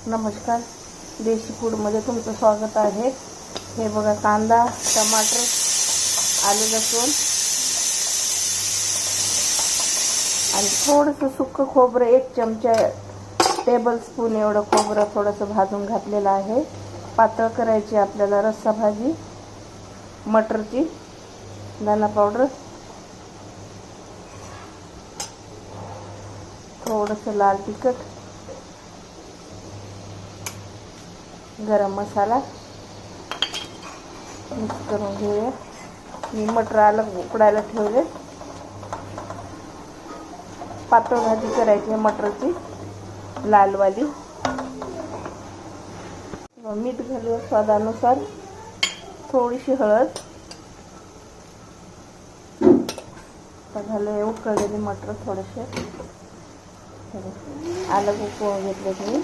नमस्कार, देशी फूडमध्ये तुमचं स्वागत आहे। हे बघा, कांदा, टमाटर, आलं, लसूण आणि थोडंसं सुक्कं खोबरं, 1 चमचा टेबल स्पून एवढं खोबरं थोडंसं भाजून घातलेलं आहे। पातळ करायची आपल्याला रस्सा भाजी। मटरची धना पावडर, थोडंसं लाल तिखट, गरम मसाला मिक्स करून घेऊया। मी मटर अलग उकडायला ठेवले। पातळ भाजी करायची आहे मटरची, लालवाली। मीठ घालूया स्वादानुसार, थोडीशी हळद। घालूया उकळलेली मटर थोडेसे, अलग उकळून घेतले मी।